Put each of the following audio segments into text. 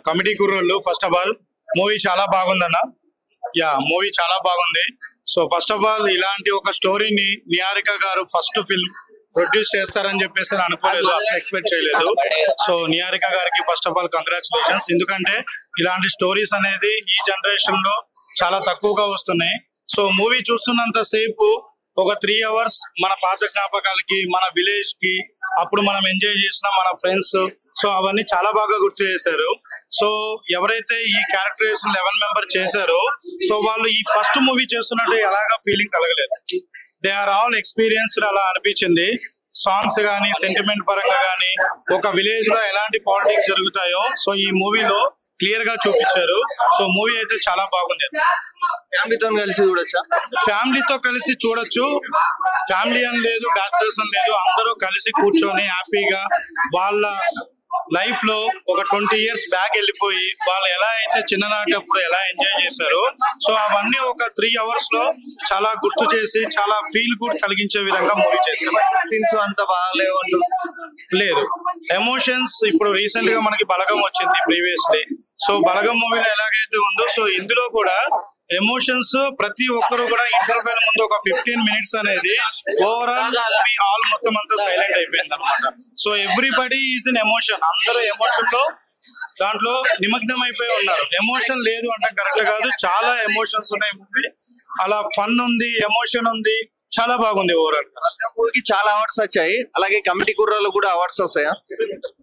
Committee కుర్రోళ్ళు first of all movie చాలా బాగుందన్న. మూవీ చాలా బాగుంది. సో ఫస్ట్ ఆఫ్ ఆల్ ఇలాంటి ఒక స్టోరీని నిహారిక గారు ఫస్ట్ ఫిల్మ్ ప్రొడ్యూస్ చేస్తారని చెప్పేసి అనుకోలేదు, అసలు ఎక్స్పెక్ట్ చేయలేదు. సో నిహారిక గారికి ఫస్ట్ ఆఫ్ ఆల్ కంగ్రాచులేషన్స్. ఎందుకంటే ఇలాంటి స్టోరీస్ అనేది ఈ జనరేషన్ లో చాలా తక్కువగా వస్తున్నాయి. సో మూవీ చూస్తున్నంత సేపు ఒక 3 hours మన పాత జ్ఞాపకాలకి, మన విలేజ్ కి, అప్పుడు మనం ఎంజాయ్ చేసిన మన ఫ్రెండ్స్, సో అవన్నీ చాలా బాగా గుర్తు చేశారు. సో ఎవరైతే ఈ క్యారెక్టరైజేషన్ 11 మెంబర్ చేశారో సో వాళ్ళు ఈ ఫస్ట్ మూవీ చేస్తున్నట్టు ఎలాగా ఫీలింగ్ కలగలేదు. దే ఆర్ ఆల్ ఎక్స్పీరియన్స్డ్ అలా అనిపించింది. సాంగ్స్ కానీ, సెంటిమెంట్ పరంగా కానీ, ఒక విలేజ్ లో ఎలాంటి పాలిటిక్స్ జరుగుతాయో సో ఈ మూవీలో క్లియర్ గా చూపించారు. సో మూవీ అయితే చాలా బాగుంది. ఫ్యామిలీతో కలిసి చూడొచ్చా? ఫ్యామిలీతో కలిసి చూడొచ్చు. ఫ్యామిలీ అని లేదు, బ్యాచిలర్స్ అని లేదు, అందరూ కలిసి కూర్చొని హ్యాపీగా వాళ్ళ లైఫ్ లో ఒక 20 years బ్యాక్ వెళ్ళిపోయి వాళ్ళు ఎలా అయితే చిన్ననాటి అప్పుడు ఎలా ఎంజాయ్ చేశారో సో అవన్నీ ఒక 3 hours లో చాలా గుర్తు చేసి చాలా ఫీల్ గుడ్ కలిగించే విధంగా మూవీ చేశారు. సీన్స్ అంత బాగాలేవు లేదు, ఎమోషన్స్ ఇప్పుడు రీసెంట్ గా మనకి బలగం వచ్చింది ప్రీవియస్లీ. సో బలగం మూవీలో ఎలాగైతే ఉందో సో ఇందులో కూడా ఎమోషన్స్ ప్రతి ఒక్కరు కూడా ఇంటర్వెల్ ముందు ఒక 15 minutes అనేది ఓవరాల్ మూవీ ఆల్ మొత్తం అంతా సైలెంట్ అయిపోయింది అనమాట. So everybody is in emotion, అందరూ ఎమోషన్ లో దాంట్లో నిమగ్నం అయిపోయి ఉన్నారు. ఎమోషన్ లేదు అంటే కరెక్ట్ కాదు, చాలా ఎమోషన్స్ ఉన్నాయి మూవీ. అలా ఫన్ ఉంది, ఎమోషన్ ఉంది, చాలా బాగుంది. ఓవరాల్ మూవీకి చాలా అవార్డ్స్ వచ్చాయి. అలాగే కమిటీ కుర్రాళ్ళు కూడా అవార్డ్స్ వస్తాయా?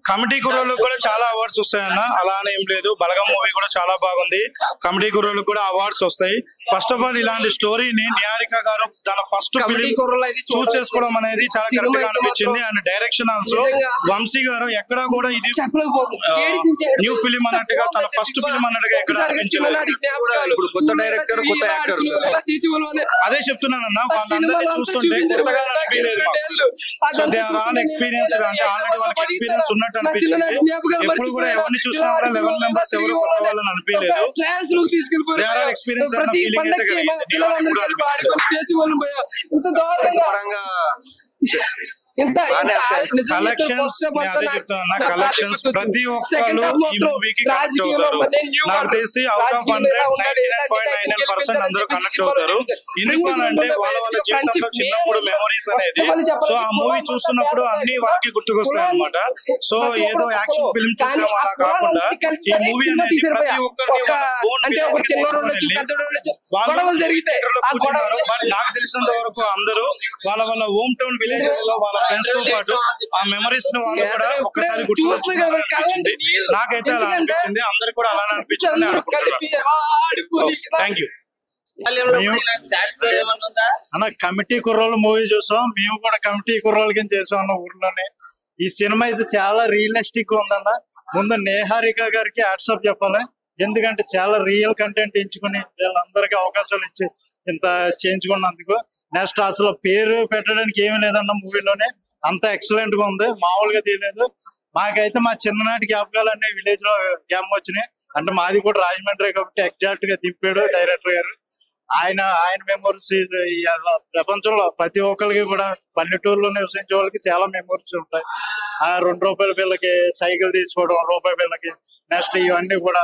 కమిటీ కుర్రోళ్ళకు కూడా చాలా అవార్డ్స్ వస్తాయన్న, అలానే ఏం లేదు. బలగం మూవీ కూడా చాలా బాగుంది, కమిటీ కుర్రోళ్ళకు కూడా అవార్డ్స్ వస్తాయి. ఫస్ట్ ఆఫ్ ఆల్ ఇలాంటి స్టోరీని నిహారిక గారు తన ఫస్ట్ ఫిలిం చూస్ చేసుకోవడం అనేది చాలా కరెక్ట్ గా అనిపించింది. అండ్ డైరెక్షన్ ఆల్సో వంశీ గారు ఎక్కడ కూడా ఇది న్యూ ఫిలిం అన్నట్టుగా, తన ఫస్ట్ ఫిలిం అన్నట్టుగా ఎక్కడ అనిపించలేదు. ఇప్పుడు కొత్త డైరెక్టర్, కొత్త యాక్టర్స్, అదే చెప్తున్నానన్న, వాళ్ళందరినీ చూస్తుంటే కొత్తగా అనిపించలేదు. So they are all experienced, అంటే ఆల్రెడీ వాళ్ళకి ఎక్స్పీరియన్స్ ఉన్నట్టు అనిపించింది. ఎప్పుడు కూడా ఎవరిని చూసినా కూడా 11 members ఎవరు కొత్త వాళ్ళని అనిపించలేదు. దే ఆర్ ఆల్ ఎక్స్పీరియన్స్ అన్న ఫీలింగ్ అయితే కలిగింది. పరంగా కలెక్షన్స్ అదే చెప్తాను, కలెక్షన్స్ ప్రతి ఒక్కరు ఈ మూవీకి కనెక్ట్ అవుతారు. నాకు తెలిసి అవుట్ ఆఫ్ 100 99.99% అందరూ కనెక్ట్ అవుతారు. ఎందుకు అంటే వాళ్ళ వాళ్ళ జీవితంలో చిన్నప్పుడు మెమరీస్ అనేది సో ఆ మూవీ చూస్తున్నప్పుడు అన్ని వాళ్ళకి గుర్తుకొస్తాయి అనమాట. సో ఏదో యాక్షన్ ఫిల్మ్ చూసిన అలా కాకుండా ఈ మూవీ అనేది ప్రతి ఒక్కరికి కూర్చున్నారు. నాకు తెలిసినంత వరకు అందరూ వాళ్ళ వాళ్ళ హోమ్ టౌన్ విలేజెస్ లో వాళ్ళ ఫ్రెండ్స్ తో పాటు ఆ మెమరీస్ ను వాళ్ళు కూడా ఒక్కసారి గుర్తుకొచ్చింది. నాకైతే అలా అనిపించింది, అందరికి కూడా అలానే అనిపించింది అనుకుంటున్నాను. థ్యాంక్ యూ అన్న. కమిటీ కుర్రోళ్ళు మూవీ చూసాం, మేము కూడా కమిటీ కుర్రోళ్ళకి చేసాం అన్న ఊర్లోనే. ఈ సినిమా అయితే చాలా రియలిస్టిక్ ఉందన్న. ముందు నిహారిక గారికి హ్యాట్సాప్ చెప్పాలి, ఎందుకంటే చాలా రియల్ కంటెంట్ ఎంచుకుని వీళ్ళందరికీ అవకాశాలు ఇచ్చి ఇంత చేయించుకున్నందుకు. నెక్స్ట్ అసలు పేరు పెట్టడానికి ఏమీ లేదన్న, మూవీలోనే అంత ఎక్సలెంట్ గా ఉంది, మామూలుగా తీయలేదు. మాకైతే మా చిన్ననాటి జ్ఞాపకాలన్నీ విలేజ్ లో జ్ఞాపకం వచ్చినాయి. అంటే మాది కూడా రాజమండ్రి కాబట్టి ఎగ్జాక్ట్ గా దింపాడు డైరెక్టర్ గారు. ఆయన మెమోరీస్ ప్రపంచంలో ప్రతి ఒక్కరికి కూడా పల్లెటూరులో నివసించే వాళ్ళకి చాలా మెమోరీస్ ఉంటాయి. ఆ 2 రూపాయల బిళ్ళకి సైకిల్ తీసుకోవడం, రూపాయి బిళ్ళకి, నెక్స్ట్ ఇవన్నీ కూడా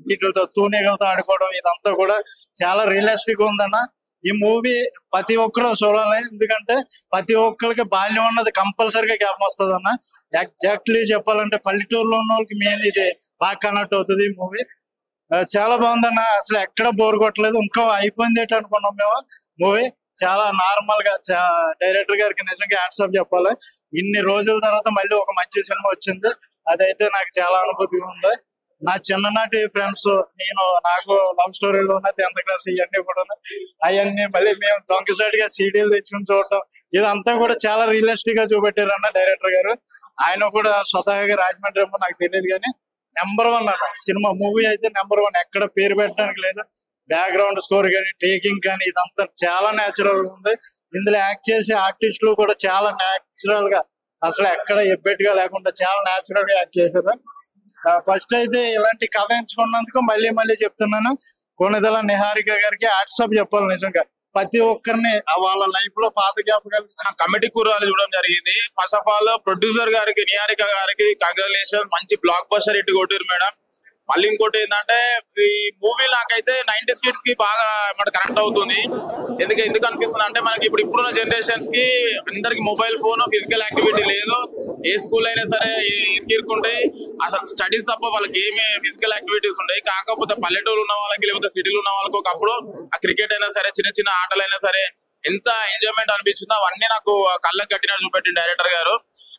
వీటితో తూనీగలతో ఆడుకోవడం, ఇదంతా కూడా చాలా రియలిస్టిక్ ఉందన్న. ఈ మూవీ ప్రతి ఒక్కరు చూడాలి, ఎందుకంటే ప్రతి ఒక్కరికి బాల్యం అన్నది కంపల్సరీగా జ్ఞాపకం వస్తుంది అన్న. ఎగ్జాక్ట్లీ చెప్పాలంటే పల్లెటూరులో ఉన్న వాళ్ళకి మెయిన్ ఇది బాగా కనెక్ట్ అవుతుంది. ఈ మూవీ చాలా బాగుందన్న, అసలు ఎక్కడ బోర్ కొట్టలేదు. ఇంకా అయిపోయింది ఏంటి అనుకున్నాం మేము. మూవీ చాలా నార్మల్ గా, డైరెక్టర్ గారికి నిజంగా హ్యాట్సాప్ చెప్పాలి. ఇన్ని రోజుల తర్వాత మళ్ళీ ఒక మంచి సినిమా వచ్చింది, అదైతే నాకు చాలా అనుభూతిగా ఉంది. నా చిన్ననాటి ఫ్రెండ్స్, నాకు లవ్ స్టోరీలు ఉన్న 10th class ఇవన్నీ కూడా అవన్నీ మళ్ళీ మేము దొంగసాట్ గా సీడీలు తెచ్చుకుని చూడటం, ఇదంతా కూడా చాలా రియలిస్టిక్ గా చూపెట్టారు అన్న డైరెక్టర్ గారు. ఆయన కూడా స్వతహాగా రాజమండ్రి ఏమో నాకు తెలియదు కానీ నెంబర్ 1 అన్న సినిమా. మూవీ అయితే నెంబర్ 1, ఎక్కడ పేరు పెట్టడానికి లేదు. బ్యాక్గ్రౌండ్ స్కోర్ కానీ, టేకింగ్ కానీ, ఇదంతా చాలా నేచురల్ గా ఉంది. ఇందులో యాక్ట్ చేసే ఆర్టిస్టులు కూడా చాలా నేచురల్ గా, అసలు ఎక్కడ ఎబ్బెట్టుగా లేకుండా చాలా నేచురల్ గా యాక్ట్ చేశారు. ఫస్ట్ అయితే ఇలాంటి కథ ఎంచుకున్నందుకు మళ్ళీ మళ్ళీ చెప్తున్నాను, కొణిదెల నిహారిక గారికి వాట్సాప్ చెప్పాలి. నిజంగా ప్రతి ఒక్కరిని వాళ్ళ లైఫ్ లో పాత జ్ఞాపకాలు. కమిటీ కూరలు చూడడం జరిగింది. ఫస్ట్ ఆఫ్ ఆల్ ప్రొడ్యూసర్ గారికి, నిహారిక గారికి కంగ్రాచులేషన్, మంచి బ్లాక్ బస్టర్ హిట్ కొట్టారు మేడం. మళ్ళీ ఇంకోటి ఏంటంటే ఈ మూవీ నాకైతే 90s కిడ్స్ కి బాగా మనకు కనెక్ట్ అవుతుంది. ఎందుకు అనిపిస్తుంది అంటే మనకి ఇప్పుడున్న జనరేషన్స్ కి అందరికి మొబైల్ ఫోన్, ఫిజికల్ యాక్టివిటీ లేదు. ఏ స్కూల్ అయినా సరే ఇరుక్కుంటాయి, అసలు స్టడీస్ తప్ప వాళ్ళకి ఏమి ఫిజికల్ యాక్టివిటీస్ ఉంటాయి. కాకపోతే పల్లెటూరు ఉన్న వాళ్ళకి లేకపోతే సిటీలు ఉన్న వాళ్ళకి ఒకప్పుడు ఆ క్రికెట్ అయినా సరే, చిన్న చిన్న ఆటలైనా సరే ఎంత ఎంజాయ్మెంట్ అనిపించిందో అవన్నీ నాకు కళ్ళకి కట్టినట్టు చూపెట్టింది డైరెక్టర్ గారు.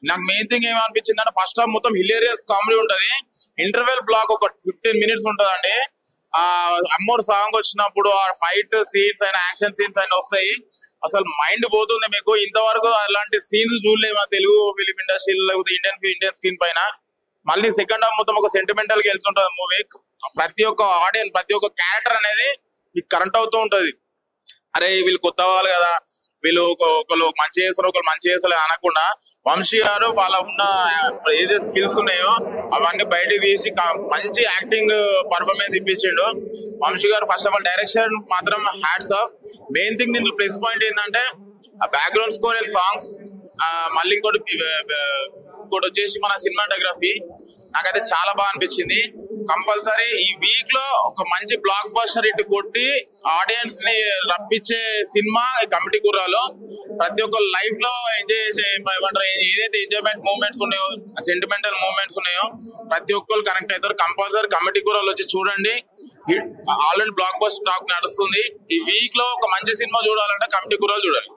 నాకు మెయిన్ థింగ్ ఏమనిపించింది అంటే ఫస్ట్ హాఫ్ మొత్తం హిలేరియస్ కామెడీ ఉంటది. ఇంటర్వెల్ బ్లాక్ ఒక 15 minutes ఉంటదండి. ఆ అమ్మోర్ సాంగ్ వచ్చినప్పుడు ఆ ఫైట్ సీన్స్ అయినా, యాక్షన్ సీన్స్ అయినా వస్తాయి, అసలు మైండ్ పోతుంది మీకు. ఇంతవరకు అలాంటి సీన్స్ చూడలేదు మన తెలుగు ఫిలిం ఇండస్ట్రీలో లేకపోతే ఇండియన్ స్క్రీన్ పైన. మళ్ళీ సెకండ్ హాఫ్ మొత్తం ఒక సెంటిమెంటల్ గా వెళ్తుంటది మూవీ. ప్రతి ఒక్క ఆడియన్స్, ప్రతి ఒక్క క్యారెక్టర్ అనేది మీకు కరెంట్ అవుతూ ఉంటది. అరే వీళ్ళు కొత్త వాళ్ళు కదా, వీళ్ళు ఒకళ్ళు మంచి చేస్తారు, ఒకళ్ళు మంచి చేస్తారు అనకుండా వంశీ గారు వాళ్ళ ఉన్న ఏదైతే స్కిల్స్ ఉన్నాయో అవన్నీ బయటకు తీసి మంచి యాక్టింగ్ పర్ఫార్మెన్స్ ఇప్పించిండు వంశీ గారు. ఫస్ట్ ఆఫ్ ఆల్ డైరెక్షన్ మాత్రం హ్యాట్స్ ఆఫ్. మెయిన్ థింగ్ దీంట్లో ప్లస్ పాయింట్ ఏంటంటే ఆ బ్యాక్గ్రౌండ్ స్కోర్ అండ్ సాంగ్స్, మళ్ళీ ఇంకోటి వచ్చేసి మన సినిమాటోగ్రఫీ నాకైతే చాలా బాగా అనిపించింది. కంపల్సరీ ఈ వీక్ లో ఒక మంచి బ్లాక్ బస్టర్ హిట్ కొట్టి ఆడియన్స్ ని రప్పించే సినిమా కమిటీ కూరలో. ప్రతి ఒక్క లైఫ్ లో ఎంజాయ్ చేసే ఏదైతే ఎంజాయ్మెంట్ మూమెంట్స్ ఉన్నాయో, సెంటిమెంటల్ మూమెంట్స్ ఉన్నాయో ప్రతి ఒక్కరు కనెక్ట్ అవుతారు. కంపల్సరీ కమిటీ కూరలు వచ్చి చూడండి. ఆల్రెడీ బ్లాక్ బస్టర్ టాక్ నడుస్తుంది. ఈ వీక్ లో ఒక మంచి సినిమా చూడాలంటే కమిటీ కూరలు చూడాలి.